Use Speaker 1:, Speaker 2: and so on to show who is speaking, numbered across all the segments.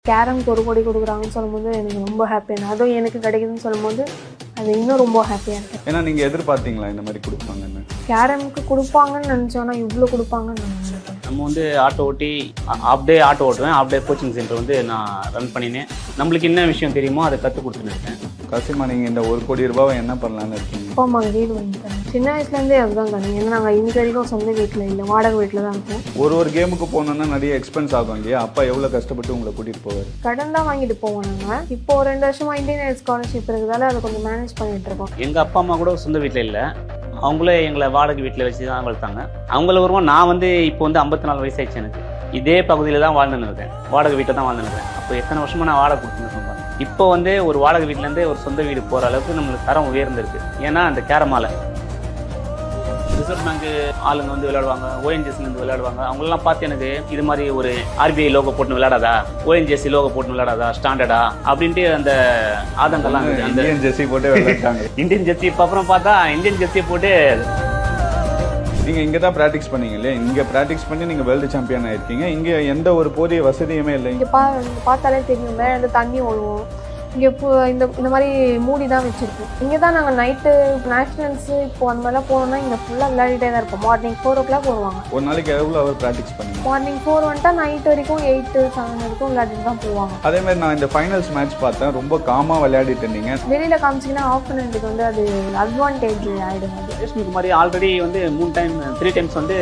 Speaker 1: கேரம்க்கு 1 கோடி கொடுக்குறாங்கன்னு சொல்லும்போது எனக்கு ரொம்ப ஹாப்பியாக, அதுவும் எனக்கு கிடைக்குதுன்னு சொல்லும்போது அது இன்னும் ரொம்ப ஹாப்பியாக இருக்குது.
Speaker 2: ஏன்னா நீங்கள் எதிர்பார்த்தீங்களா இந்த மாதிரி கொடுப்பாங்கன்னு?
Speaker 1: கேரம்க்கு கொடுப்பாங்கன்னு நினச்சோன்னா இவ்வளோ கொடுப்பாங்கன்னு நான் நினைக்கிறேன்.
Speaker 3: நம்ம வந்து ஆட்டோ ஓட்டி ஆஃப் டே ஆட்டோ ஓட்டுவேன், ஆஃப் டே கோச்சிங் சென்டர் வந்து நான் ரன் பண்ணினேன். நம்மளுக்கு என்ன விஷயம் தெரியுமோ அதை கற்றுக் கொடுத்துன்னு இருக்கேன்.
Speaker 2: காசிமா, நீங்கள் இந்த 1 கோடி ரூபாவை என்ன பண்ணலான்னு இருக்கீங்க?
Speaker 1: அப்பா அம்மா வீடு வாங்கி தரேன். சின்ன வயசுலேருந்தே அதுதான் கணக்கு. ஏன்னா நாங்கள் இன்னைக்கு வரைக்கும் சொந்த வீட்டில் இல்லை, வாடகை வீட்டில் தான் இருக்கோம்.
Speaker 2: ஒரு கேமுக்கு போனோன்னா நிறைய எக்ஸ்பென்ஸ் ஆகும் இல்லையா? அப்பா எவ்வளோ கஷ்டப்பட்டு உங்களை கூட்டிகிட்டு போவார்?
Speaker 1: கடன் தான் வாங்கிட்டு போவோம் நாங்கள். இப்போ 2 வருஷமாக இந்தியன் ஸ்காலர்ஷிப் இருக்கிறதால அதை கொஞ்சம் மேனேஜ் பண்ணிகிட்டு இருக்கோம்.
Speaker 3: எங்கள் அப்பா அம்மா கூட சொந்த வீட்டில் இல்லை, அவங்களே எங்களை வாடகை வீட்டில் வச்சு தான் வளர்த்தாங்க. அவங்கள வருவோம். நான் வந்து இப்போ வந்து 54 வயசாகிடுச்சு எனக்கு. இதே பகுதியில் தான் வாழ்ந்துன்னு இருக்கேன், வாடகை வீட்டில் தான் வாழ்ந்துன்னு இருக்கேன். அப்போ எத்தனை வருஷமாக நான் வாடகை கொடுத்துன்னு சொன்னாங்க. இப்போ வந்து ஒரு வாடகை வீட்டிலேருந்து ஒரு சொந்த வீடு போகிற அளவுக்கு நம்மளுக்கு தரம் உயர்ந்திருக்கு. ஏன்னா அந்த கேரமால ரிசர்வ் பேங்க் ஆளுங்க வந்து விளையாடுவாங்க, ஓஎன்ஜிஎஸ்லேருந்து விளையாடுவாங்க. அவங்களெல்லாம் பார்த்து எனக்கு இது மாதிரி ஒரு ஆர்பிஐ லோகோ போட்டு விளையாடாதா, ஓஎன்ஜிஎஸ்சி லோகோ போட்டு விளையாடாதா, ஸ்டாண்டர்டா அப்படின்ட்டு அந்த ஆதங்கெல்லாம் இருக்குது. அந்த
Speaker 2: இந்தியன் ஜெர்சி போட்டு விளையாட்டாங்க.
Speaker 3: இந்தியன் ஜெர்சி இப்போ அப்புறம் பார்த்தா இந்தியன் ஜெர்சியை போட்டு
Speaker 2: நீங்கள் இங்கே தான் ப்ராக்டிஸ் பண்ணீங்க இல்லையா? இங்கே ப்ராக்டிஸ் பண்ணி நீங்கள் வேர்ல்டு சாம்பியன் ஆகிருக்கீங்க. இங்கே எந்த ஒரு போதிய வசதியுமே இல்லை.
Speaker 1: இங்கே பார்த்தாலே தெரியும், மேலே இந்த தண்ணி ஒழுவோம். இங்கே இப்போ இந்த மாதிரி மூடி தான் வச்சுருக்கோம். இங்கே தான் நாங்கள் நைட்டு நேஷனல்ஸு இப்போ அந்த மாதிரிலாம் போனோம்னா இங்கே ஃபுல்லாக விளையாடிட்டே தான் இருப்போம். மார்னிங் 4 o'clock வருவாங்க.
Speaker 2: ஒரு நாளைக்கு எவ்வளோ அவர் ப்ராக்டிஸ் பண்ணுங்க?
Speaker 1: மார்னிங் 4 வந்துட்டா நைட் வரைக்கும் 8, 7 வரைக்கும் விளையாடிட்டு தான் போவாங்க.
Speaker 2: அதே மாதிரி நான் இந்த ஃபைனல்ஸ் மேட்ச் பார்த்தேன், ரொம்ப காமாக விளையாடிட்டு இருந்தீங்க.
Speaker 1: வெளியில் காமிச்சிங்கன்னா ஆப்போனண்ட்டுக்கு வந்து அது அட்வான்டேஜ் ஆகிடும்.
Speaker 3: ரேஷ்மிக்கு மாதிரி ஆல்ரெடி வந்து 3 டைம்ஸ் வந்து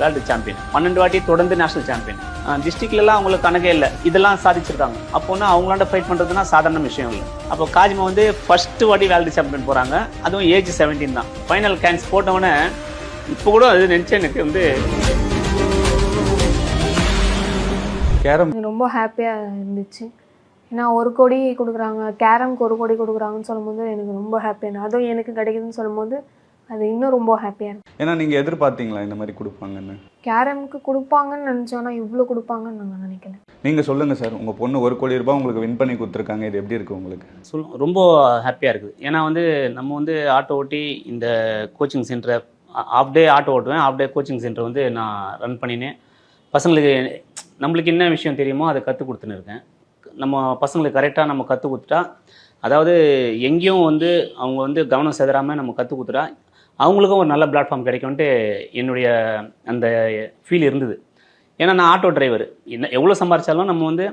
Speaker 3: வேர்ல்டு சாம்பியன், 12 வாட்டி தொடர்ந்து நேஷனல் சாம்பியன். டிஸ்ட்ரிக்ட்லாம் அவங்களுக்கு கணக்கே இல்லை, இதெல்லாம் சாதிச்சிருக்காங்க. அப்போனா அவங்களாண்ட ஃபைட் பண்ணுறதுனா சாதாரண விஷயம் இல்லை. அப்போ காஜிமா வந்து ஃபர்ஸ்ட் வாட்டி வேர்ல்டு சாம்பியன் போகிறாங்க, அதுவும் ஏஜ் 17 தான். ஃபைனல் கேன்ஸ் போட்டவொடனே இப்போ கூட அது நினச்சேன் எனக்கு வந்து
Speaker 2: கேரம்
Speaker 1: ரொம்ப ஹாப்பியாக இருந்துச்சு. ஏன்னா 1 கோடி கொடுக்குறாங்க, கேரம்க்கு 1 கோடி கொடுக்குறாங்கன்னு சொல்லும்போது எனக்கு ரொம்ப ஹாப்பியாக, அதுவும் எனக்கு கிடைக்குதுன்னு சொல்லும்போது அது இன்னும் ரொம்ப ஹாப்பியாக இருக்குது.
Speaker 2: ஏன்னா நீங்கள் எதிர்பார்த்தீங்களா இந்த மாதிரி கொடுப்பாங்கன்னு?
Speaker 1: கேரம்க்கு கொடுப்பாங்கன்னு நினச்சோன்னா இவ்வளோ கொடுப்பாங்கன்னு நாங்கள் நினைக்கல.
Speaker 2: நீங்கள் சொல்லுங்கள் சார், உங்கள் பொண்ணு 1 கோடி ரூபாய் உங்களுக்கு வின் பண்ணி கொடுத்துருக்காங்க, இது எப்படி இருக்குது உங்களுக்கு?
Speaker 3: ரொம்ப ஹாப்பியாக இருக்குது. ஏன்னா வந்து நம்ம வந்து ஆட்டோ ஓட்டி இந்த கோச்சிங் சென்டரை ஆஃப் டே ஆட்டோ ஓட்டுவேன், ஆஃப் டே கோச்சிங் சென்டர் வந்து நான் ரன் பண்ணினேன். பசங்களுக்கு நம்மளுக்கு என்ன விஷயம் தெரியுமோ அதை கற்றுக் கொடுத்துன்னு இருக்கேன். நம்ம பசங்களுக்கு கரெக்டாக நம்ம கற்றுக் கொடுத்துட்டா, அதாவது எங்கேயும் வந்து அவங்க வந்து கவனம் செதறாமல் நம்ம கற்றுக் கொடுத்துட்டா அவங்களுக்கும் ஒரு நல்ல பிளாட்ஃபார்ம் கிடைக்கும்ன்ட்டு என்னுடைய அந்த ஃபீல் இருந்தது. ஏன்னா நான் ஆட்டோ டிரைவர், என்ன எவ்வளோ சம்பாரிச்சாலும் நம்ம வந்து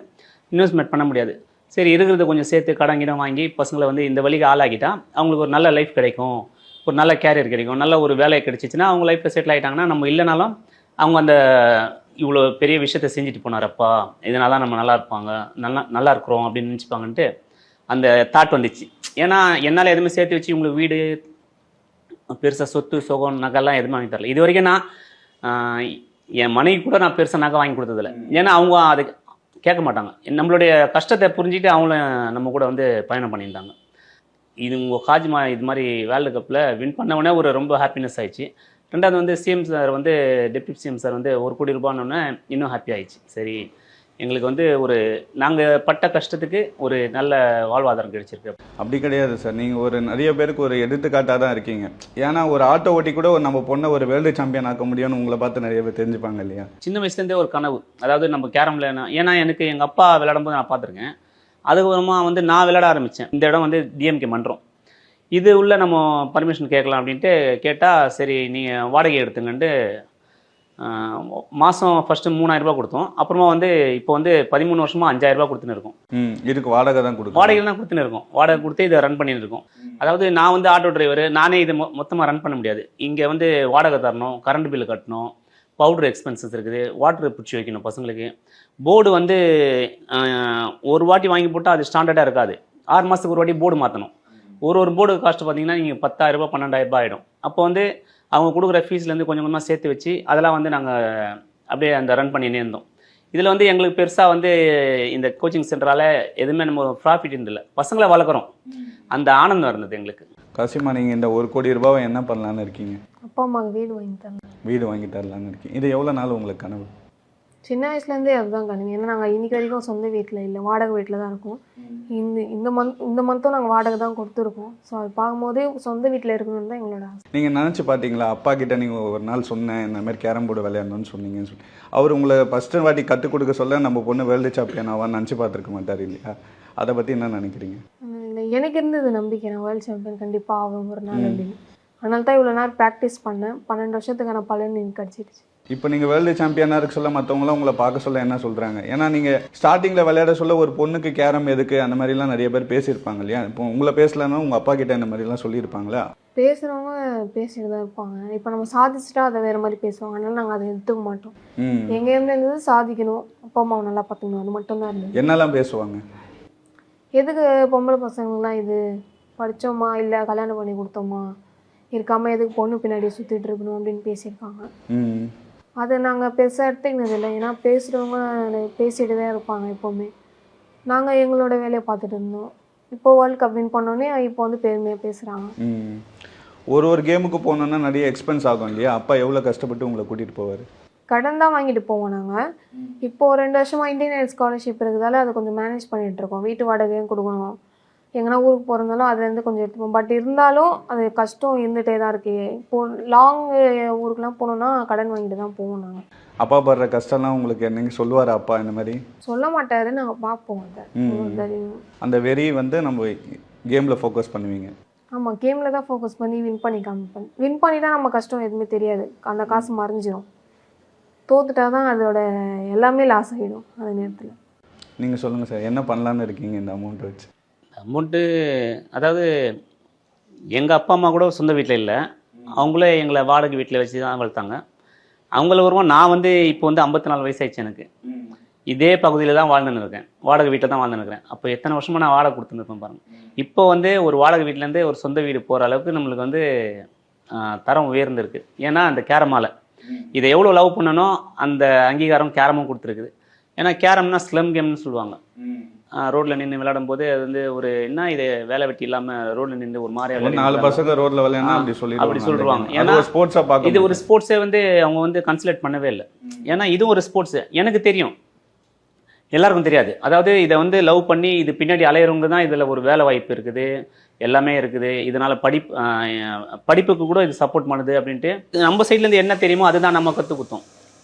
Speaker 3: இன்வெஸ்ட்மெண்ட் பண்ண முடியாது. சரி, இருக்கிறத கொஞ்சம் சேர்த்து கடன் கிடம் வாங்கி பசங்களை வந்து இந்த வழிக்கு ஆளாக்கிட்டா அவங்களுக்கு ஒரு நல்ல லைஃப் கிடைக்கும், ஒரு நல்ல கேரியர் கிடைக்கும், நல்ல ஒரு வேலை கிடைச்சிச்சுன்னா அவங்க லைஃப்பில் செட்டில் ஆகிட்டாங்கன்னா நம்ம இல்லைனாலும் அவங்க அந்த இவ்வளோ பெரிய விஷயத்த செஞ்சுட்டு போனாரப்பா, இதனால தான் நம்ம நல்லா இருப்பாங்க, நல்லா இருக்கிறோம் அப்படின்னு நினச்சிப்பாங்கன்ட்டு அந்த தாட் வந்துச்சு. ஏன்னா என்னால் எதுவுமே சேர்த்து வச்சு இவங்களுக்கு வீடு பெருசாக சொத்து சுகம் நகைலாம் எதுவுமே வாங்கி தரல. இது வரைக்கும் நான் என் மனைவி கூட நான் பெருசாக நகை வாங்கி கொடுத்ததில்ல. ஏன்னா அவங்க அது கேட்க மாட்டாங்க. நம்மளுடைய கஷ்டத்தை புரிஞ்சுட்டு அவங்களும் நம்ம கூட வந்து பயணம் பண்ணியிருந்தாங்க. இது உங்கள் காஜிமா இது மாதிரி வேர்ல்டு கப்பில் வின் பண்ணவொடனே ஒரு ரொம்ப ஹாப்பினஸ் ஆயிடுச்சு. 2வது வந்து சிஎம் சார் வந்து டெப்யூட்டி சிஎம் சார் வந்து 1 கோடி ரூபான்னொன்னே இன்னும் ஹாப்பி ஆயிடுச்சு. சரி, எங்களுக்கு வந்து ஒரு நாங்கள் பட்ட கஷ்டத்துக்கு ஒரு நல்ல வாழ்வாதாரம் கிடைச்சிருக்கு.
Speaker 2: அப்படி கிடையாது சார், நீங்கள் ஒரு நிறைய பேருக்கு ஒரு எடுத்துக்காட்டாக தான் இருக்கீங்க. ஏன்னா ஒரு ஆட்டோ ஓட்டி கூட நம்ம பொண்ணை ஒரு வேர்ல்டு சாம்பியன் ஆக்க முடியும்னு உங்களை பார்த்து நிறைய பேர் தெரிஞ்சுப்பாங்க இல்லையா?
Speaker 3: சின்ன வயசுலேருந்தே ஒரு கனவு, அதாவது நம்ம கேரமில் ஏன்னா எனக்கு எங்கள் அப்பா விளையாடும்போது நான் பார்த்துருக்கேன். அதுக்கப்புறமா வந்து நான் விளையாட ஆரம்பித்தேன். இந்த இடம் வந்து டிஎம்கே மன்றம், இது உள்ள நம்ம பர்மிஷன் கேட்கலாம் அப்படின்ட்டு கேட்டால், சரி நீங்கள் வாடகை எடுத்துங்கன்ட்டு மாதம் ஃபஸ்ட்டு 3000 ரூபா கொடுத்தோம். அப்புறமா வந்து இப்போ வந்து 13 வருஷமாக 5000 ரூபா கொடுத்துன்னு இருக்கோம்.
Speaker 2: இதுக்கு வாடகை தான் கொடுக்கும்,
Speaker 3: வாடகை தான் கொடுத்துன்னு இருக்கோம். வாடகை கொடுத்து இதை ரன் பண்ணிட்டு இருக்கோம். அதாவது நான் வந்து ஆட்டோ டிரைவர், நானே இதை மொத்தமாக ரன் பண்ண முடியாது. இங்கே வந்து வாடகை தரணும், கரண்ட் பில்லு கட்டணும், பவுடர் எக்ஸ்பென்சஸ் இருக்குது, வாட்டர் பிடிச்சி வைக்கணும் பசங்களுக்கு. போர்டு வந்து ஒரு வாட்டி வாங்கி போட்டால் அது ஸ்டாண்டர்டாக இருக்காது. 6 மாதத்துக்கு ஒரு வாட்டி போர்டு மாற்றணும். ஒரு போர்டு காஸ்ட் பார்த்தீங்கன்னா நீங்கள் 10,000 ரூபா 12,000 ரூபாய் ஆகிடும். அப்போ வந்து அவங்க கொடுக்குற ஃபீஸ்லேருந்து கொஞ்சம் கொஞ்சமாக சேர்த்து வச்சு அதெல்லாம் வந்து நாங்கள் அப்படியே அந்த ரன் பண்ணினே இருந்தோம். இதில் வந்து எங்களுக்கு பெருசாக வந்து இந்த கோச்சிங் சென்டரால் எதுவுமே நம்ம ப்ராஃபிட் இருந்தில்லை, பசங்களை வளர்க்குறோம், அந்த ஆனந்தம் இருந்தது எங்களுக்கு.
Speaker 2: காசிமா, நீங்கள் இந்த 1 கோடி ரூபாவை என்ன பண்ணலான்னு இருக்கீங்க?
Speaker 1: அப்பா அம்மாவுக்கு வீடு வாங்கி தரலாம்.
Speaker 2: வீடு வாங்கி தரலான்னு இருக்கீங்க. இது எவ்வளோ நாள் உங்களுக்கு கனவு?
Speaker 1: சின்ன வயசுலேருந்தே அதுதான் கனவு. ஏன்னா நாங்கள் இன்னைக்கு வரைக்கும் சொந்த வீட்டில் இல்லை, வாடகை வீட்டில் தான் இருக்கோம். இந்த மந்த்தும் நாங்கள் வாடகை தான் கொடுத்துருக்கோம். ஸோ அது பார்க்கும்போதே சொந்த வீட்டில் இருக்கணும்னு தான் எங்களோட ஆசை.
Speaker 2: நீங்கள் நினச்சி பார்த்தீங்களா, அப்பா கிட்ட நீங்கள் ஒரு நாள் சொன்னேன் இந்த மாதிரி கேரம் போர்டு விளையாடணும்னு சொன்னீங்கன்னு சொல்லி, அவர் உங்களை ஃபஸ்ட்டு வாட்டி கற்றுக் கொடுக்க சொல்ல நம்ம பொண்ணு வேர்ல்டு சாம்பியன் ஆவான்னு நினச்சி பார்த்துருக்க மாட்டார் இல்லையா? அதை பற்றி என்ன நினைக்கிறீங்க?
Speaker 1: எனக்கு இருந்தது நம்பிக்கை, நான் வேர்ல்டு சாம்பியன் கண்டிப்பாக ஆகும் ஒரு நாள் அப்படின்னு. அதனால தான் இவ்வளோ நேரம் ப்ராக்டிஸ் பண்ணேன். 12 வருஷத்துக்கான பலன் எனக்கு கிடச்சிடுச்சு.
Speaker 2: இப்போ நீங்கள் வேர்ல்டு சாம்பியனாக இருக்க சொல்ல மற்றவங்களாம் உங்களை பார்க்க சொல்ல என்ன சொல்கிறாங்க? ஏன்னா நீங்கள் ஸ்டார்டிங்கில் விளையாட சொல்ல ஒரு பொண்ணுக்கு கேரம் எதுக்கு அந்த மாதிரிலாம் நிறைய பேர் பேசியிருப்பாங்க இல்லையா? இப்போ உங்களை பேசலன்னா உங்கள் அப்பா கிட்ட இந்த மாதிரிலாம் சொல்லியிருப்பாங்களா?
Speaker 1: பேசுகிறவங்க பேசிட்டு தான் இருப்பாங்க. இப்போ நம்ம சாதிச்சுட்டா அதை வேறு மாதிரி பேசுவாங்க. அதனால நாங்கள் அதை எடுத்துக்க மாட்டோம். எங்கள் இருந்தது சாதிக்கணும், அப்பா அம்மாவை நல்லா பார்த்துக்கணும், அது மட்டும்தான் இருந்தது.
Speaker 2: என்னெல்லாம் பேசுவாங்க?
Speaker 1: எதுக்கு பொம்பளை பசங்களாம் இது படித்தோமா இல்லை கல்யாணம் பண்ணி கொடுத்தோமா இருக்காமல் எதுக்கு பொண்ணு பின்னாடி சுற்றிட்டு இருக்கணும் அப்படின்னு பேசியிருக்காங்க. அதை நாங்கள் பெருசாக எடுத்துக்கினது இல்லை. ஏன்னா பேசுகிறவங்க பேசிகிட்டு தான் இருப்பாங்க எப்போவுமே. நாங்கள் எங்களோட வேலையை பார்த்துட்டு இருந்தோம். இப்போது வேர்ல்டு கப் வின் பண்ணோன்னே இப்போ வந்து பெருமையாக பேசுகிறாங்க.
Speaker 2: ஒரு கேமுக்கு போனோன்னா நிறைய எக்ஸ்பென்ஸ் ஆகும் இல்லையா? அப்பா எவ்வளோ கஷ்டப்பட்டு உங்களை கூட்டிகிட்டு போவார்?
Speaker 1: கடன் தான் வாங்கிட்டு போவோம் நாங்கள். இப்போது 2 வருஷமாக இந்தியன் ஐடல் ஸ்காலர்ஷிப் இருக்கிறதால அதை கொஞ்சம் மேனேஜ் பண்ணிகிட்ருக்கோம். வீட்டு வாடகையும் கொடுக்கணும், எங்கன்னா ஊருக்கு போகிறதாலும் அதுலேருந்து கொஞ்சம் எடுத்துப்போம். பட் இருந்தாலும் அது கஷ்டம் இருந்துகிட்டே தான் இருக்கு. இப்போது லாங் ஊருக்குலாம் போகணுன்னா கடன் வாங்கிட்டு தான் போவோம் நாங்கள்.
Speaker 2: அப்பா படுற கஷ்டம்லாம் உங்களுக்கு என்னங்க சொல்லுவார் அப்பா? இந்த மாதிரி சொல்ல
Speaker 1: மாட்டாரு, நாங்கள் பார்ப்போம்.
Speaker 2: அந்த வெறி வந்து நம்ம கேமில் ஃபோக்கஸ் பண்ணுவீங்க?
Speaker 1: ஆமாம், கேமில் தான் ஃபோக்கஸ் பண்ணி வின் பண்ணி காமிப்பேன். வின் பண்ணி தான் நம்ம கஷ்டம் எதுவுமே தெரியாது, அந்த காசு மறைஞ்சிடும். தோத்துட்டா தான் அதோட எல்லாமே லாஸ் ஆகிடும் அந்த நேரத்தில்.
Speaker 2: நீங்கள் சொல்லுங்கள் சார், என்ன பண்ணலான்னு இருக்கீங்க இந்த அமௌண்ட்டை வச்சு?
Speaker 3: அமௌண்ட்டு அதாவது எங்கள் அப்பா அம்மா கூட சொந்த வீட்டில் இல்லை, அவங்களே எங்களை வாடகை வீட்டில் வச்சு தான் வளர்த்தாங்க. அவங்கள வருவோம். நான் வந்து இப்போ வந்து 54 வயசாகிடுச்சு எனக்கு. இதே பகுதியில் தான் வாழ்ந்துன்னு இருக்கேன், வாடகை வீட்டில் தான் வாழ்ந்துன்னு இருக்கிறேன். அப்போ எத்தனை வருஷமாக நான் வாடகை கொடுத்துருப்பேன் பாருங்கள். இப்போ வந்து ஒரு வாடகை வீட்டிலேருந்து ஒரு சொந்த வீடு போகிற அளவுக்கு நம்மளுக்கு வந்து தரம் உயர்ந்திருக்கு. ஏன்னா அந்த கேரமால் இதை எவ்வளோ லவ் பண்ணணும் அந்த அங்கீகாரம் கேரமும் கொடுத்துருக்குது. ஏன்னா கேரம்னா ஸ்லம் கேம்னு சொல்லுவாங்க. ரோட்டில் நின்று விளையாடும் போது அது வந்து ஒரு என்ன இது வேலை வெட்டி இல்லாமல் ரோட்டில் நின்று ஒரு மாதிரி
Speaker 2: 4 பசங்க ரோட்டில் விளையாடணும் அப்படி சொல்லிடுவாங்க.
Speaker 3: ஏன்னா இது ஒரு ஸ்போர்ட்ஸே வந்து அவங்க வந்து கன்சிடர் பண்ணவே இல்லை. ஏன்னா இதுவும் ஒரு ஸ்போர்ட்ஸு எனக்கு தெரியும், எல்லாருக்கும் தெரியாது. அதாவது இதை வந்து லவ் பண்ணி இது பின்னாடி அலையிறவங்க தான் இதில் ஒரு வேலை வாய்ப்பு இருக்குது, எல்லாமே இருக்குது. இதனால் படிப்புக்கு கூட இது சப்போர்ட் பண்ணுது அப்படின்ட்டு நம்ம சைட்லேருந்து என்ன தெரியுமோ அதுதான் நம்ம கற்றுக் கொடுத்தோம்.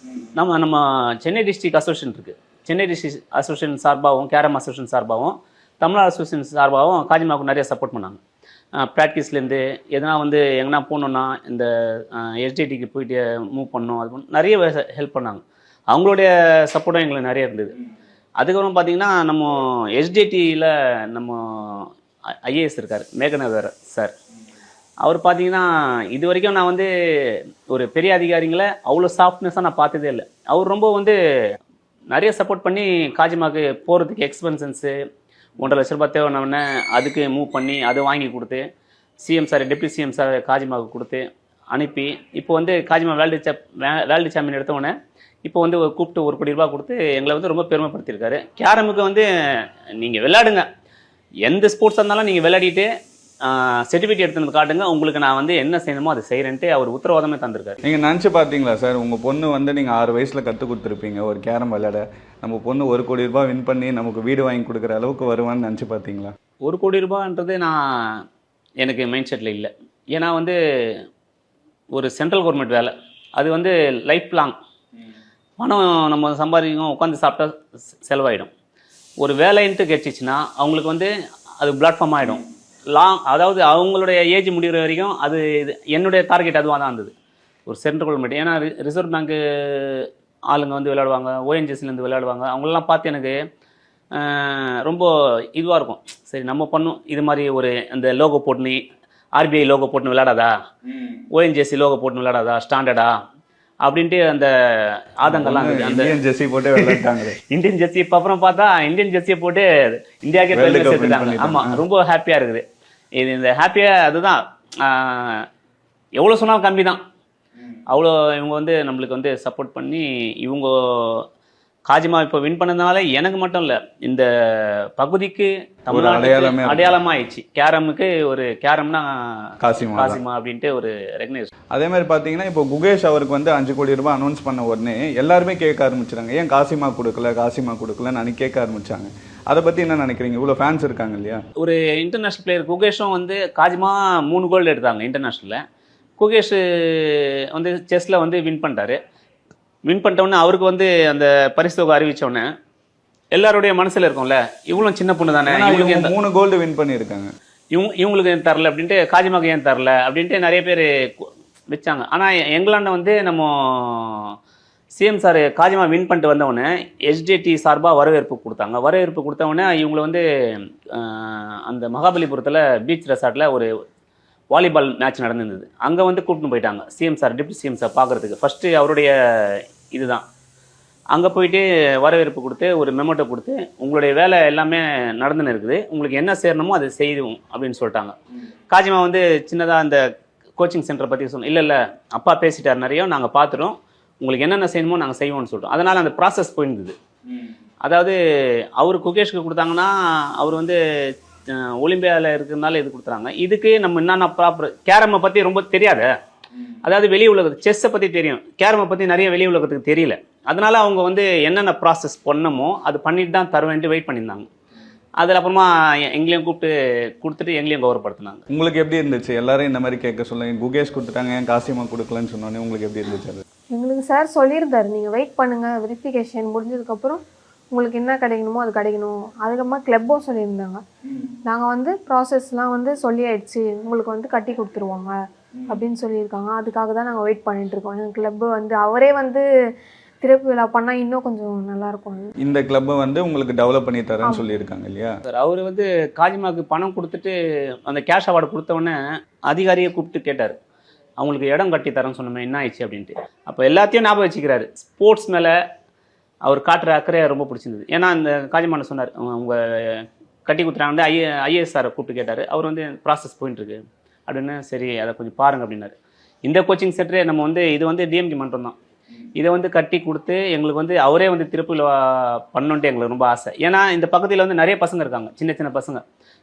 Speaker 3: நம்ம சென்னை டிஸ்ட்ரிக்ட் அசோசியேஷன் இருக்குது. சென்னை டிஸ்ட்ரிக்ட் அசோசியேஷன் சார்பாகவும் கேரம் அசோசியேஷன் சார்பாகவும் தமிழ்நாடு அசோசியேஷன் சார்பாகவும் காஜிமாவுக்கு நிறைய சப்போர்ட் பண்ணாங்க. ப்ராக்டிஸ்லேருந்து எதனா வந்து எங்கன்னா போகணுன்னா இந்த எஸ்டிடிக்கு போயிட்டு மூவ் பண்ணணும், அது நிறைய ஹெல்ப் பண்ணாங்க. அவங்களுடைய சப்போர்ட்டும் எங்களுக்கு நிறைய இருந்தது. அதுக்கப்புறம் பார்த்தீங்கன்னா நம்ம எஸ்டிடியில் நம்ம ஐஏஎஸ் இருக்கார் மேகநகர் சார். அவர் பார்த்தீங்கன்னா இது வரைக்கும் நான் வந்து ஒரு பெரிய அதிகாரிங்களை அவ்வளோ சாஃப்ட்னஸாக நான் பார்த்ததே இல்லை. அவர் ரொம்ப வந்து நிறைய சப்போர்ட் பண்ணி காஜிமாவுக்கு போகிறதுக்கு எக்ஸ்பென்சன்ஸு 1.5 லட்ச ரூபாய் தேவைன்னொன்னே அதுக்கு மூவ் பண்ணி அதை வாங்கி கொடுத்து CM sir deputy CM sir காஜிமாவுக்கு கொடுத்து அனுப்பி இப்போ வந்து காஜிமா வேர்ல்டு சாம்பியன் எடுத்தவொடனே இப்போ வந்து கூப்பிட்டு 1 கோடி ரூபாய் கொடுத்து எங்களை வந்து ரொம்ப பெருமைப்படுத்தியிருக்காரு. கேரமுக்கு வந்து நீங்கள் விளையாடுங்க, எந்த ஸ்போர்ட்ஸாக இருந்தாலும் நீங்கள் விளையாடிட்டு சர்டிஃபிகேட் எடுத்து வந்து காட்டுங்க, உங்களுக்கு நான் வந்து என்ன செய்யணுமோ அதை செய்கிறேன்ட்டு அவர் உத்தரவாதமே தந்திருக்காரு.
Speaker 2: நீங்கள் நினச்சி பார்த்தீங்களா சார், உங்கள் பொண்ணு வந்து நீங்கள் 6 வயசில் கற்றுக் கொடுத்துருப்பீங்க ஒரு கேரம் விளையாட, நம்ம பொண்ணு 1 கோடி ரூபாய் வின் பண்ணி நமக்கு வீடு வாங்கி கொடுக்குற அளவுக்கு வருவான்னு நினச்சி பார்த்தீங்களா?
Speaker 3: 1 கோடி ரூபான்றது நான் எனக்கு மைண்ட் செட்டில் இல்லை. ஏன்னா வந்து ஒரு சென்ட்ரல் கவர்மெண்ட் வேலை, அது வந்து லைஃப் லாங் பணம் நம்ம சம்பாதிக்கும், உட்காந்து சாப்பிட்டா செலவாயிடும். ஒரு வேலைன்ட்டு கிடைச்சிச்சின்னா அவங்களுக்கு வந்து அது பிளாட்ஃபார்ம் ஆகிடும் லாங். அதாவது அவங்களுடைய ஏஜ் முடிகிற வரைக்கும் அது என்னுடைய டார்கெட் அதுவாக தான் இருந்தது, ஒரு சென்ட்ரல் கவர்மெண்ட். ஏன்னா ரிசர்வ் பேங்க்கு ஆளுங்க வந்து விளையாடுவாங்க, ஓஎன்ஜிசிலேருந்து விளையாடுவாங்க. அவங்களெல்லாம் பார்த்து எனக்கு ரொம்ப இதுவாக இருக்கும். சரி நம்ம பண்ணும் இது மாதிரி ஒரு அந்த லோகோ போட்டுன்னு ஆர்பிஐ லோகோ போட்டுன்னு விளையாடாதா, ஓஎன்ஜிசி லோகோ போட்டுன்னு விளையாடாதா ஸ்டாண்டர்டா அப்படின்ட்டு அந்த ஆதங்கெல்லாம் இருக்குது. அந்த
Speaker 2: இந்தியன் ஜெர்சி போட்டு விளையாட்டாங்க.
Speaker 3: இந்தியன் ஜெர்சி இப்போ அப்புறம் பார்த்தா இந்தியன் ஜெர்சியை போட்டு இந்தியாவுக்கே பெருமை சேர்த்துட்டாங்க. ஆமாம், ரொம்ப ஹாப்பியாக இருக்குது இது. இந்த ஹாப்பியாக அதுதான், எவ்வளோ சொன்னாலும் கம்மி தான். அவ்வளோ இவங்க வந்து நம்மளுக்கு வந்து சப்போர்ட் பண்ணி இவங்க காஜிமா இப்போ வின் பண்ணதுனால எனக்கு மட்டும் இல்லை, இந்த பகுதிக்கு
Speaker 2: அடையாளமே
Speaker 3: தமிழ்நாட்டுக்கு அடையாளமாக ஆயிடுச்சு. கேரமுக்கு ஒரு கேரம்னா
Speaker 2: காசிமா தான்.
Speaker 3: காசிமா அப்படின்ட்டு ஒரு ரெகனைஸ்.
Speaker 2: அதே மாதிரி பார்த்தீங்கன்னா இப்போ குகேஷ் அவருக்கு வந்து 5 கோடி ரூபாய் அனௌன்ஸ் பண்ண உடனே எல்லாருமே கேட்க ஆரம்பிச்சிட்டாங்க, ஏன் காசிமா கொடுக்கலன்னு அன்னைக்கு கேட்க ஆரம்பிச்சாங்க. அதை பற்றி என்ன நினைக்கிறீங்க? இவ்வளோ ஃபேன்ஸ் இருக்காங்க இல்லையா?
Speaker 3: ஒரு இன்டர்நேஷ்னல் பிளேயர் குகேஷும் வந்து காஜிமா 3 கோல்டு எடுத்தாங்க இன்டர்நேஷ்னலில். குகேஷ் வந்து செஸ்ஸில் வந்து வின் பண்ணிட்டாரு. வின் பண்ணிட்டோன்னே அவருக்கு வந்து அந்த பரிசு தொகை அறிவித்தோடனே எல்லாருடைய மனசில் இருக்கும்ல, இவ்வளோ சின்ன பொண்ணு தானே, இவங்களுக்கு
Speaker 2: 3 கோல்டு வின் பண்ணியிருக்காங்க,
Speaker 3: இவங்களுக்கு ஏன் தரல அப்படின்ட்டு, காஜிமாக்கு ஏன் தரல அப்படின்ட்டு நிறைய பேர் வச்சாங்க. ஆனால் இங்கிலாண்டை வந்து நம்ம சிஎம் சார் காஜிமா வின் பண்ணிட்டு வந்தவொடனே HDT சார்பாக வரவேற்பு கொடுத்தாங்க. வரவேற்பு கொடுத்தவொடனே இவங்களை வந்து அந்த மகாபலிபுரத்தில் பீச் ரெசார்ட்டில் ஒரு வாலிபால் மேட்ச் நடந்திருந்தது. அங்கே வந்து கூப்பிட்டு போயிட்டாங்க CM sir, deputy CM sir பார்க்குறதுக்கு. ஃபஸ்ட்டு அவருடைய இதுதான். அங்கே போயிட்டு வரவேற்பு கொடுத்து ஒரு மெமோட்டோ கொடுத்து, உங்களுடைய வேலை எல்லாமே நடந்துன்னு இருக்குது, உங்களுக்கு என்ன சேரணுமோ அதை செய்வோம் அப்படின்னு சொல்லிட்டாங்க. காஜிமா வந்து சின்னதாக அந்த கோச்சிங் சென்டரை பற்றி சொன்னோம். இல்லை அப்பா பேசிட்டார் நிறைய, நாங்கள் பார்த்துட்டோம், உங்களுக்கு என்னென்ன செய்யணுமோ நாங்கள் செய்வோம்னு சொல்லிட்டோம். அதனால் அந்த ப்ராசஸ் போயிருந்தது. அதாவது அவர் குகேஷ்க்கு கொடுத்தாங்கன்னா அவர் வந்து ஒலிம்பியாவில் இருக்கிறதுனால இது கொடுத்துறாங்க. இதுக்கு நம்ம என்னென்ன ப்ராப்பர், கேரமை பற்றி ரொம்ப தெரியாத, அதாவது வெளி உலகத்துக்கு செஸ்ஸை பற்றி தெரியும், கேரமை பற்றி நிறைய வெளி உலகத்துக்கு தெரியல. அதனால அவங்க வந்து என்னென்ன ப்ராசஸ் பண்ணமோ அது பண்ணிட்டு தான் தருவேன்ட்டு வெயிட் பண்ணியிருந்தாங்க. அதில் அப்புறமா எங்களையும் கொடுத்துட்டு எங்களையும் கௌரவப்படுத்தினாங்க.
Speaker 2: உங்களுக்கு எப்படி இருந்துச்சு? எல்லாரும் இந்த மாதிரி கேட்க சொல்லுங்க, குகேஷ் கொடுத்துட்டாங்க ஏன் காசிமா கொடுக்கலன்னு சொன்னோன்னே உங்களுக்கு எப்படி இருந்துச்சு? அது
Speaker 1: எங்களுக்கு சார் சொல்லியிருந்தாரு, நீங்கள் வெயிட் பண்ணுங்கள், வெரிஃபிகேஷன் முடிஞ்சதுக்கப்புறம் உங்களுக்கு என்ன கிடைக்கணுமோ அது கிடைக்கணும். அதுக்கப்புறமா கிளப்பும் சொல்லியிருந்தாங்க, நாங்கள் வந்து ப்ராசஸ்லாம் வந்து சொல்லியாயிடுச்சு, உங்களுக்கு வந்து கட்டி கொடுத்துருவாங்க அப்படின்னு சொல்லியிருக்காங்க. அதுக்காக தான் நாங்கள் வெயிட் பண்ணிட்டுருக்கோம். எங்கள் கிளப்பு வந்து அவரே வந்து திறப்பு விழா பண்ணால் இன்னும் கொஞ்சம் நல்லாயிருக்கும்.
Speaker 2: இந்த கிளப்பை வந்து உங்களுக்கு டெவலப் பண்ணி தரேன்னு சொல்லியிருக்காங்க இல்லையா?
Speaker 3: சார் அவர் வந்து காஜிமாவுக்கு பணம் கொடுத்துட்டு அந்த கேஷ் அவார்டு கொடுத்தவொடனே அதிகாரியை கூப்பிட்டு கேட்டார், அவங்களுக்கு இடம் கட்டி தரேன்னு சொன்னோமே என்ன ஆயிடுச்சு அப்படின்ட்டு. அப்போ எல்லாத்தையும் ஞாபகம் வச்சுக்கிறாரு. ஸ்போர்ட்ஸ் மேலே அவர் காட்டுற அக்கறையை ரொம்ப பிடிச்சிருந்தது. ஏன்னா அந்த காஜிமான சொன்னார், அவங்க கட்டி கொடுத்துறாங்க. ஐஏஎஸ் சாரை கூப்பிட்டு கேட்டார். அவர் வந்து ப்ராசஸ் போயிட்டுருக்கு அப்படின்னு. சரி அதை கொஞ்சம் பாருங்கள் அப்படின்னாரு. இந்த கோச்சிங் சென்டரே நம்ம வந்து இது வந்து டிஎம்கே மன்றம் தான், இதை வந்து கட்டி கொடுத்து எங்களுக்கு வந்து அவரே வந்து திருப்பியில் பண்ணணுன்ட்டு எங்களுக்கு ரொம்ப ஆசை. ஏன்னா இந்த பக்கத்தில் வந்து நிறைய பசங்க இருக்காங்க, சின்ன சின்ன பசங்க.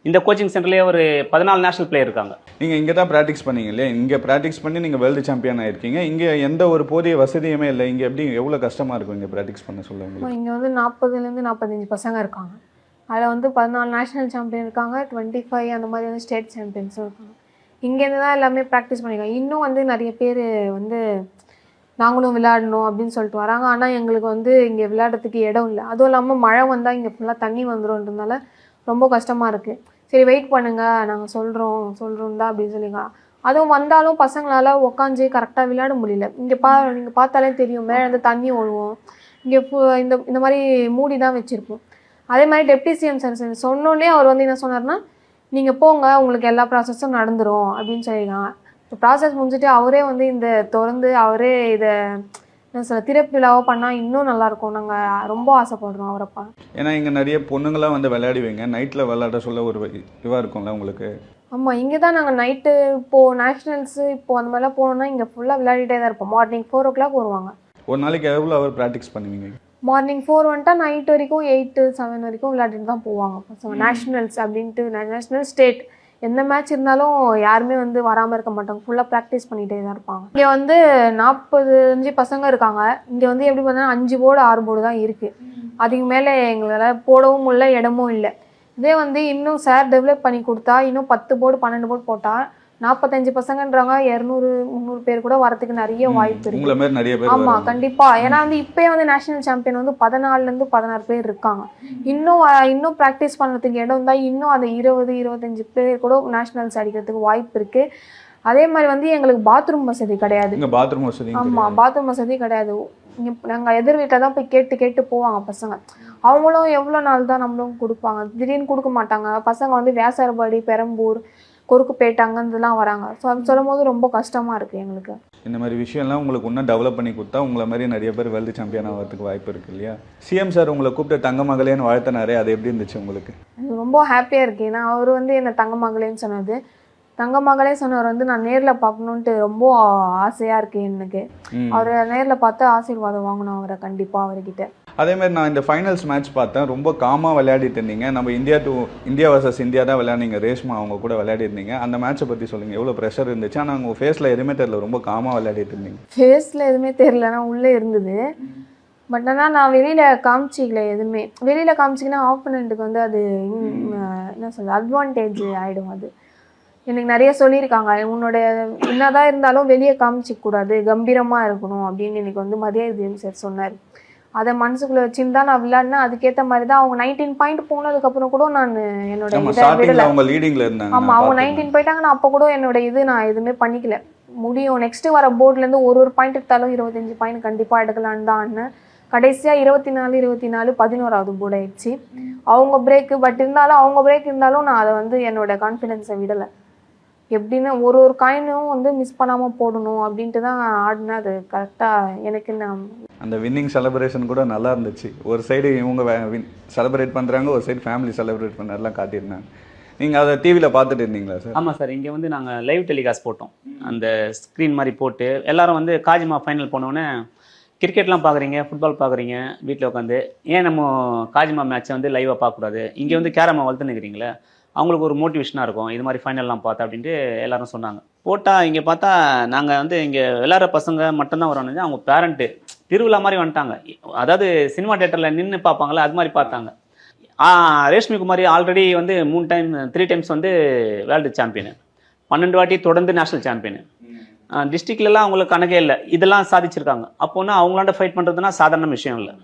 Speaker 3: இந்த கோச்சிங் சென்டர்லேயே ஒரு 14 நேஷனல் பிளேயர் இருக்காங்க.
Speaker 2: நீங்கள் இங்கே தான் ப்ராக்டிஸ் பண்ணீங்க இல்லையா? இங்கே ப்ராக்டிஸ் பண்ணி நீங்கள் வேர்ல்டு சாம்பியன் ஆயிருக்கீங்க. இங்கே எந்த ஒரு போதிய வசதியுமே இல்லை. இங்கே எப்படி எவ்வளோ கஷ்டமாக இருக்கும் இங்கே ப்ராக்டிஸ் பண்ண சொல்லுவாங்க?
Speaker 1: இங்கே வந்து 40லேருந்து 45 பசங்க இருக்காங்க. அதில் வந்து 14 நேஷனல் சாம்பியன் இருக்காங்க, 25 அந்த மாதிரி வந்து ஸ்டேட் சாம்பியன்ஸும் இருக்காங்க. இங்கேருந்து தான் எல்லாமே ப்ராக்டிஸ் பண்ணியிருக்காங்க. இன்னும் வந்து நிறைய பேர் வந்து நாங்களும் விளையாடணும் அப்படின்னு சொல்லிட்டு வராங்க. ஆனால் எங்களுக்கு வந்து இங்கே விளையாடுறதுக்கு இடம் இல்லை. அதுவும் இல்லாமல் மழை வந்தால் இங்கே ஃபுல்லாக தண்ணி வந்துடும்ன்றதுனால ரொம்ப கஷ்டமாக இருக்குது. சரி வெயிட் பண்ணுங்கள், நாங்கள் சொல்கிறோம் தான் அப்படின்னு சொல்லியிருக்காங்க. அதுவும் வந்தாலும் பசங்களால் உட்காந்து கரெக்டாக விளையாட முடியல. இங்கே நீங்கள் பார்த்தாலே தெரியும், மேலே வந்து தண்ணி ஒழுவோம். இங்கே இந்த மாதிரி மூடி தான் வச்சுருப்போம். அதே மாதிரி டெப்டி சிஎம் சார் சொன்னோடனே அவர் வந்து என்ன சொன்னார்னா, நீங்கள் போங்க, உங்களுக்கு எல்லா ப்ராசஸும் நடந்துடும் அப்படின்னு சொல்லியிருக்காங்க. இப்போ ப்ராசஸ் முடிஞ்சுட்டு அவரே வந்து இந்த திறந்து அவரே இதை என்ன சொல்ல திறப்பு விழாவோ பண்ணால் இன்னும் நல்லாயிருக்கும். நாங்கள் ரொம்ப ஆசைப்படுறோம் அவரப்பா.
Speaker 2: ஏன்னா இங்கே நிறைய பொண்ணுங்களாம் வந்து விளையாடுவீங்க, நைட்டில் விளையாட சொல்ல ஒரு இதுவாக இருக்கும்ல உங்களுக்கு?
Speaker 1: ஆமாம், இங்கே தான் நாங்கள் நைட்டு இப்போது நேஷ்னல்ஸு இப்போது அந்த மாதிரிலாம் போனோம்னா இங்கே ஃபுல்லாக விளையாடிட்டே தான் இருப்போம். மார்னிங் 4 o'clock வருவாங்க.
Speaker 2: ஒரு நாளைக்கு எவ்வளோ அவர் ப்ராக்டிஸ் பண்ணுவீங்க?
Speaker 1: மார்னிங் 4 வந்துட்டா நைட் வரைக்கும் 8 7 வரைக்கும் விளையாடிட்டு தான் போவாங்க பசங்க. நேஷ்னல்ஸ் அப்படின்ட்டு நேஷ்னல் ஸ்டேட் எந்த மேட்ச் இருந்தாலும் யாருமே வந்து வராமல் இருக்க மாட்டாங்க, ஃபுல்லாக ப்ராக்டிஸ் பண்ணிகிட்டே தான் இருப்பாங்க. இங்கே வந்து 45 பசங்க இருக்காங்க. இங்கே வந்து எப்படி பார்த்தீங்கன்னா 5 போர்டு 6 போர்டு தான் இருக்குது. அதுக்கு மேலே எங்களால் போடவும் இல்லை, இடமும் இல்லை. இதே வந்து இன்னும் சார் டெவலப் பண்ணி கொடுத்தா இன்னும் 10 போர்டு 12 போர்டு போட்டால் 45 பசங்கன்றாங்க, 200 300 பேர் கூட வரதுக்கு நிறைய வாய்ப்பு இருக்கு. ஆமாம் கண்டிப்பாக. ஏன்னா வந்து இப்போயே வந்து நேஷனல் சாம்பியன் வந்து 14லேருந்து 16 பேர் இருக்காங்க. இன்னும் ப்ராக்டிஸ் பண்ணுறதுக்கு இடம் தான். இன்னும் அந்த 20-25 பேர் கூட நேஷனல்ஸ் அடிக்கிறதுக்கு வாய்ப்பு இருக்குது. அதே மாதிரி வந்து எங்களுக்கு பாத்ரூம் வசதி கிடையாது. ஆமாம், பாத்ரூம் வசதி கிடையாது. இங்கே நாங்கள் எதிர் வீட்டில் தான் போய் கேட்டு போவாங்க பசங்க. அவங்களும் எவ்வளோ நாள் தான் நம்மளும் கொடுப்பாங்க, திடீர்னு கொடுக்க மாட்டாங்க. பசங்க வந்து வியாசாரபாடி, பெரம்பூர், கொருக்குப்பேட்டை அங்கேருந்துலாம் வராங்க. ஸோ அது சொல்லும் போது ரொம்ப கஷ்டமாக இருக்குது எங்களுக்கு.
Speaker 2: இந்த மாதிரி விஷயம்லாம் உங்களுக்கு இன்னும் டெவலப் பண்ணி கொடுத்தா உங்களை மாதிரி நிறைய பேர் வேர்ல்டு சாம்பியன் ஆகிறதுக்கு வாய்ப்பு இருக்குது இல்லையா? சிஎம் சார் உங்களை கூப்பிட்டு தங்க மகளேன்னு வாழ்த்தினாரே, அது எப்படி இருந்துச்சு உங்களுக்கு?
Speaker 1: ரொம்ப ஹாப்பியாக இருக்குது. ஏன்னா அவர் வந்து என்னை தங்க மகளேன்னு சொன்னது, தங்க மகளே சொன்னவர் வந்து நான் நேரில் பார்க்கணுன்ட்டு ரொம்ப ஆசையாக இருக்குது எனக்கு. அவரை நேரில் பார்த்து ஆசீர்வாதம் வாங்கணும் அவரை கண்டிப்பாக அவர்கிட்ட.
Speaker 2: அதே மாதிரி நான் இந்த ஃபைனல்ஸ் மேட்ச் பார்த்தேன், ரொம்ப காமாக விளையாடிட்டு இருந்தீங்க. நம்ம இந்தியா வர்சஸ் இந்தியா தான் விளையாடிங்க, ரேஷ்மா அவங்க கூட விளையாடி இருந்தீங்க. அந்த மேட்சை பற்றி சொல்லுங்கள், எவ்வளோ ப்ரெஷர் இருந்துச்சு? ஆனால் உங்கள் ஃபேஸில் எதுவுமே தெரியல, ரொம்ப காமாக விளையாடிட்டு இருந்தீங்க.
Speaker 1: ஃபேஸில் எதுவுமே தெரியல, நான் உள்ளே இருந்தது. பட் ஆனால் நான் வெளியில் காமிச்சிக்கல எதுவுமே. வெளியில் காமிச்சிங்கன்னா ஆப்போனண்ட்டுக்கு வந்து அது என்ன சொல்கிறது, அட்வான்டேஜ் ஆகிடும். அது எனக்கு நிறைய சொல்லியிருக்காங்க, உன்னோட என்னதான் இருந்தாலும் வெளியே காமிச்சிக்கூடாது, கம்பீரமாக இருக்கணும் அப்படின்னு எனக்கு வந்து மரியாதை சார் சொன்னார். அதை மனசுக்குள்ளே வச்சுன்னு தான் நான் விளையாடினேன். அதுக்கேற்ற மாதிரி தான் அவங்க 19 பாயிண்ட் போனதுக்கப்புறம் கூட நான் என்னோட இதை விடலை. ஆமாம், அவங்க 19 போயிட்டாங்க. நான் அப்போ கூட என்னோட நான் எதுவுமே பண்ணிக்கல. முடியும், நெக்ஸ்ட்டு வர போர்ட்லேருந்து ஒரு பாயிண்ட் எடுத்தாலும் 25 பாயிண்ட் கண்டிப்பாக எடுக்கலான்னு தான் ஆடினேன். கடைசியாக 24 11வது போர்டு ஆயிடுச்சு. அவங்க பிரேக்கு, பட் இருந்தாலும் அவங்க பிரேக் இருந்தாலும் நான் அதை வந்து என்னோட கான்ஃபிடென்ஸை விடலை. எப்படின்னா ஒரு காயினும் வந்து மிஸ் பண்ணாமல் போடணும் அப்படின்ட்டு தான் ஆடினேன். அது கரெக்டாக எனக்கு நான்
Speaker 2: அந்த வின்னிங் செலிப்ரேஷன் கூட நல்லா இருந்துச்சு. ஒரு சைடு இவங்க செலிப்ரேட் பண்ணுறாங்க, ஒரு சைடு ஃபேமிலி செலிப்ரேட் பண்ணலாம் காட்டியிருந்தாங்க. நீங்கள் அதை டிவியில் பார்த்துட்டு இருந்தீங்களா சார்?
Speaker 3: ஆமாம் சார், இங்கே வந்து நாங்கள் லைவ் டெலிகாஸ்ட் போட்டோம். அந்த ஸ்க்ரீன் மாதிரி போட்டு எல்லாரும் வந்து காஜிமா ஃபைனல் போனோடனே கிரிக்கெட்லாம் பார்க்குறீங்க, ஃபுட்பால் பார்க்குறீங்க வீட்டில் உட்காந்து, ஏன் நம்ம காஜிமா மேட்ச்சை வந்து லைவாக பார்க்கக்கூடாது? இங்கே வந்து கேரமா வளர்த்து நிற்கிறீங்களே, அவங்களுக்கு ஒரு மோட்டிவேஷனாக இருக்கும் இது மாதிரி ஃபைனல்லாம் பார்த்தா அப்படின்ட்டு எல்லாரும் சொன்னாங்க. போட்டால் இங்கே பார்த்தா நாங்கள் வந்து இங்கே விளையாடுற பசங்க மட்டும்தான் வரோன்னு, அவங்க பேரண்ட்டு திருவிழா மாதிரி வந்துட்டாங்க. அதாவது சினிமா தேட்டரில் நின்று பார்ப்பாங்களே அது மாதிரி பார்த்தாங்க. ரேஷ்மி குமாரி ஆல்ரெடி வந்து 3 டைம்ஸ் வந்து வேர்ல்டு சாம்பியனு, 12 வாட்டி தொடர்ந்து நேஷனல் சாம்பியனு, டிஸ்ட்ரிக்ட்லலாம் அவங்களுக்கு கணக்கே இல்லை, இதெல்லாம் சாதிச்சிருக்காங்க. அப்போனா அவங்களாண்ட ஃபைட் பண்ணுறதுனா சாதாரண விஷயம் இல்லை.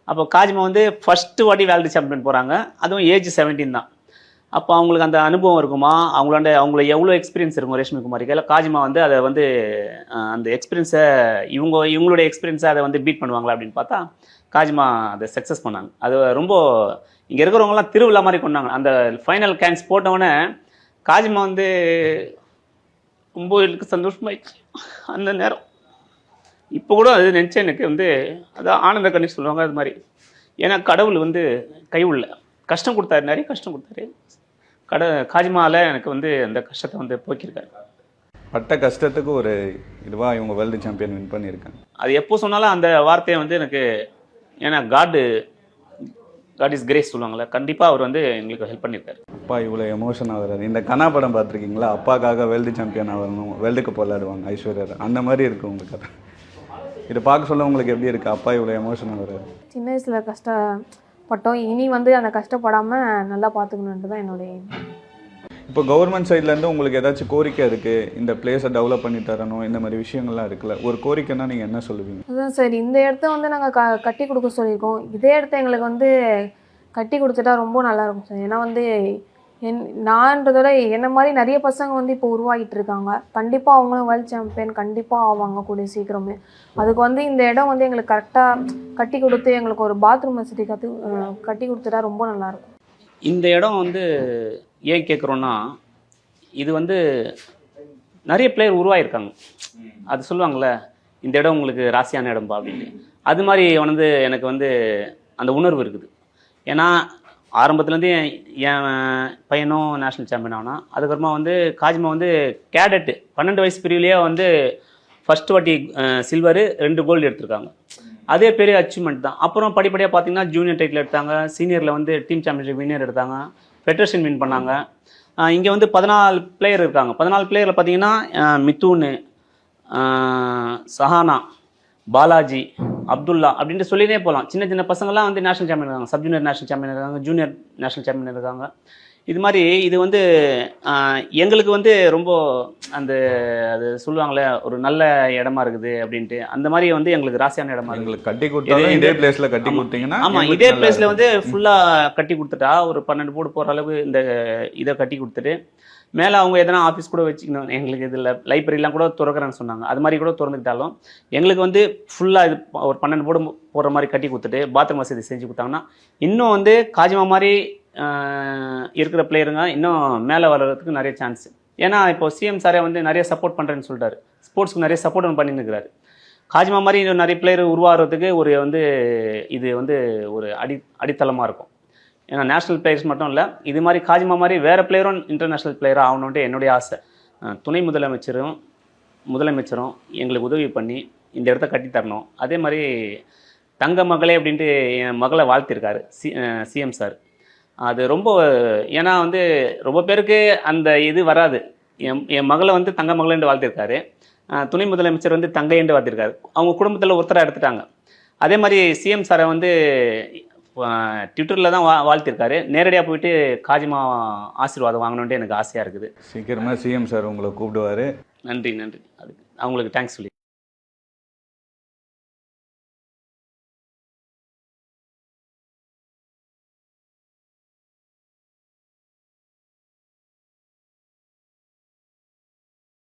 Speaker 3: அப்போ காஜிமா வந்து ஃபஸ்ட்டு வாட்டி வேர்ல்டு சாம்பியன் போகிறாங்க, அதுவும் ஏஜ் 17 தான். அப்போ அவங்களுக்கு அந்த அனுபவம் இருக்குமா, அவங்களுக்கு எவ்வளோ எக்ஸ்பீரியன்ஸ் இருக்கும் ரேஷ்மி குமாரிக்கு? இல்லை காஜிமா வந்து அதை வந்து அந்த எக்ஸ்பீரியன்ஸை இவங்களுடைய எக்ஸ்பீரியன்ஸை அதை வந்து பீட் பண்ணுவாங்களா அப்படின்னு பார்த்தா காஜிமா அதை சக்ஸஸ் பண்ணாங்க. அது ரொம்ப இங்கே இருக்கிறவங்களாம் திருவிழா மாதிரி கொண்டாங்க. அந்த ஃபைனல் கேன்ஸ் போட்டவொடனே காஜிமா வந்து ரொம்ப எனக்கு சந்தோஷமாயிடுச்சு அந்த நேரம். இப்போ கூட அது நினச்சேன், எனக்கு வந்து அதான் ஆனந்த கண்ணி சொல்லுவாங்க அது மாதிரி. ஏன்னா கடவுள் வந்து கைவிடல, கஷ்டம் கொடுத்தாரு, நிறைய கஷ்டம் கொடுத்தாரு. காஜிமாவில் எனக்கு வந்து அந்த கஷ்டத்தை வந்து போக்கியிருக்காரு.
Speaker 2: பட்ட கஷ்டத்துக்கு ஒரு இதுவாக இவங்க வேர்ல்டு சாம்பியன் வின் பண்ணியிருக்காங்க.
Speaker 3: அது எப்போ சொன்னாலும் அந்த வார்த்தையை வந்து எனக்கு, ஏன்னா காட் இஸ் கிரேஸ் சொல்லுவாங்கள்ல, கண்டிப்பாக அவர் வந்து எங்களுக்கு ஹெல்ப் பண்ணியிருக்காரு.
Speaker 2: அப்பா இவ்வளோ எமோஷன் ஆகுறாரு. இந்த கனா படம் பார்த்துருக்கீங்களா? அப்பாக்காக வேர்ல்டு சாம்பியன் ஆகணும், வேர்ல்டு கப் விளையாடுவாங்க ஐஸ்வர்யா, அந்த மாதிரி இருக்குது உங்களுக்கு கதை. இதை பார்க்க சொல்ல உங்களுக்கு எப்படி இருக்குது? அப்பா இவ்வளோ எமோஷன் ஆகுறாரு.
Speaker 1: சின்ன வயசில் கஷ்டப்பட்டோம், இனி வந்து அந்த கஷ்டப்படாமல் நல்லா பார்த்துக்கணுன்ட்டு தான் என்னுடைய.
Speaker 2: இப்போ கவர்மெண்ட் சைட்லேருந்து உங்களுக்கு ஏதாச்சும் கோரிக்கை இருக்குது, இந்த பிளேஸை டெவலப் பண்ணி தரணும், இந்த மாதிரி விஷயங்கள்லாம் இருக்குல்ல, ஒரு கோரிக்கைன்னா நீங்கள் என்ன சொல்லுவீங்க?
Speaker 1: அதுதான் சார், இந்த இடத்த வந்து நாங்கள் கட்டி கொடுக்க சொல்லியிருக்கோம். இதே இடத்த எங்களுக்கு வந்து கட்டி கொடுத்துட்டா ரொம்ப நல்லாயிருக்கும் சார். ஏன்னா வந்து நான்றதோட என்ன மாதிரி நிறைய பசங்க வந்து இப்போ உருவாகிட்டு இருக்காங்க. கண்டிப்பாக அவங்களும் வேர்ல்டு சாம்பியன் கண்டிப்பாக ஆவாங்க கூடிய சீக்கிரமே. அதுக்கு வந்து இந்த இடம் வந்து எங்களுக்கு கரெக்டாக கட்டி கொடுத்து எங்களுக்கு ஒரு பாத்ரூம் வசதி கட்டி கொடுத்துட்டா ரொம்ப நல்லாயிருக்கும்.
Speaker 3: இந்த இடம் வந்து ஏன் கேட்குறோன்னா, இது வந்து நிறைய பிளேயர் உருவாகிருக்காங்க. அது சொல்லுவாங்கள்ல, இந்த இடம் உங்களுக்கு ராசியான இடம்பா அப்படின்னு. அது மாதிரி வந்து எனக்கு வந்து அந்த உணர்வு இருக்குது. ஏன்னா ஆரம்பத்துலேருந்து என் பையனும் நேஷ்னல் சாம்பியன் ஆனா, அதுக்கப்புறமா வந்து காஜிமா வந்து கேடட்டு 12 வயசு பிரிவிலேயே வந்து ஃபஸ்ட்டு வாட்டி சில்வரு 2 கோல்டு எடுத்திருக்காங்க. அதே பெரிய அச்சீவ்மெண்ட் தான். அப்புறம் படிப்படியாக பார்த்தீங்கன்னா ஜூனியர் டைட்டில் எடுத்தாங்க, சீனியரில் வந்து டீம் சாம்பியன்ஷிப் வின்னர் எடுத்தாங்க, ஃபெடரேஷன் வின் பண்ணாங்க. இங்கே வந்து 14 பிளேயர் இருக்காங்க. 14 பிளேயரில் பார்த்தீங்கன்னா மித்துன்னு, சஹானா, பாலாஜி, அப்துல்லா அப்படின்ட்டு சொல்லினே போகலாம். சின்ன சின்ன பசங்கள்லாம் வந்து நேஷனல் சாம்பியன் இருக்காங்க, சப் ஜூனியர் நேஷனல் சாம்பியன் இருக்காங்க, ஜூனியர் நேஷனல் சாம்பியன் இருக்காங்க. இது மாதிரி இது வந்து எங்களுக்கு வந்து ரொம்ப அந்த அது சொல்லுவாங்களே ஒரு நல்ல இடமா இருக்குது அப்படின்ட்டு, அந்த மாதிரி வந்து எங்களுக்கு ராசியான இடமா இருக்குது.
Speaker 2: கட்டி கொடுத்தாலும் இதே பிளேஸில் கட்டி கொடுத்தீங்கன்னா,
Speaker 3: ஆமாம் இதே பிளேஸில் வந்து ஃபுல்லாக கட்டி கொடுத்துட்டா ஒரு 12 போர்டு போகிற அளவு இந்த இதை கட்டி கொடுத்துட்டு மேலே அவங்க எதனா ஆஃபீஸ் கூட வச்சுக்கணும். எங்களுக்கு இதில் லைப்ரரிலாம் கூட திறக்கிறேன்னு சொன்னாங்க. அது மாதிரி கூட திறந்துக்கிட்டாலும் எங்களுக்கு வந்து ஃபுல்லாக இது ஒரு 12 போர்டு போடுற மாதிரி கட்டி கொடுத்துட்டு பாத்ரூம் வசதி செஞ்சு கொடுத்தாங்கன்னா இன்னும் வந்து காஜிமா மாதிரி இருக்கிற பிளேயருங்க இன்னும் மேலே வர்றதுக்கு நிறைய சான்ஸ். ஏன்னா இப்போ சிஎம் சாரே வந்து நிறைய சப்போர்ட் பண்ணுறேன்னு சொல்லிட்டாரு, ஸ்போர்ட்ஸ்க்கு நிறைய சப்போர்ட் பண்ணின்னு இருக்கிறாரு. காஜிமா மாதிரி இன்னும் நிறைய பிளேயர் உருவாகிறதுக்கு ஒரு வந்து இது வந்து ஒரு அடித்தளமாக இருக்கும். ஏன்னா நேஷ்னல் பிளேயர்ஸ் மட்டும் இல்லை, இது மாதிரி காஜிமா மாதிரி வேறு பிளேயரும் இன்டர்நேஷ்னல் பிளேயராக ஆகணுன்ட்டு என்னுடைய ஆசை. துணை முதலமைச்சரும் எங்களுக்கு உதவி பண்ணி இந்த இடத்த கட்டித்தரணும். அதே மாதிரி தங்க மகளே அப்படின்ட்டு என் மகளை வாழ்த்திருக்காரு சிஎம் சார். அது ரொம்ப, ஏன்னா வந்து ரொம்ப பேருக்கு அந்த இது வராது. என் மகளை வந்து தங்க மகளேன்னு வாழ்த்திருக்காரு. துணை முதலமைச்சர் வந்து தங்கைன்னு வாழ்த்திருக்காரு. அவங்க குடும்பத்தில் ஒருத்தராக எடுத்துட்டாங்க. அதே மாதிரி சிஎம் சாரை வந்து ட்விட்டரில் தான் வாழ்த்திருக்காரு. நேரடியாக போயிட்டு காஜிமா ஆசீர்வாதம் வாங்கணுன்ட்டு எனக்கு ஆசையாக இருக்குது.
Speaker 2: சீக்கிரமாக சிஎம் சார் உங்களை கூப்பிடுவார்.
Speaker 3: நன்றி. அதுக்கு அவங்களுக்கு தேங்க்ஸ் சொல்லி